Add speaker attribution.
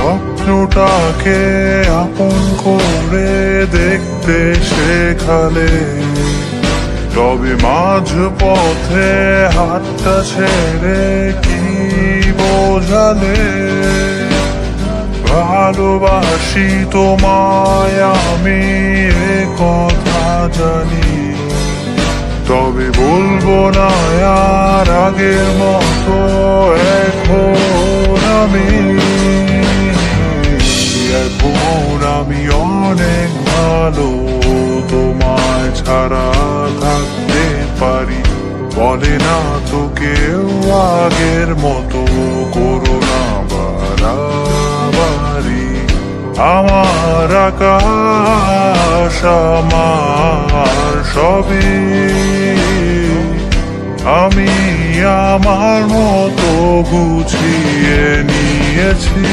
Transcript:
Speaker 1: স্বপ্নটাকে আপন করে দেখতে শেখালে, তবে মাঝ পথে হাতটা ছেড়ে কি বোঝালে। ভালোবাসি তোমায় আমি, এ কথা জানি, তবে বলবো না আর আগের মতো এখন আমি অনেক ভালো। তোমায় ছাড়া থাকতে পারি, বলে না তো কেউ আগের মতো করো না বাড়াবাড়ি। আমার আকাশ আমার সবই, আমি আমার মতো গুছিয়ে নিয়েছি।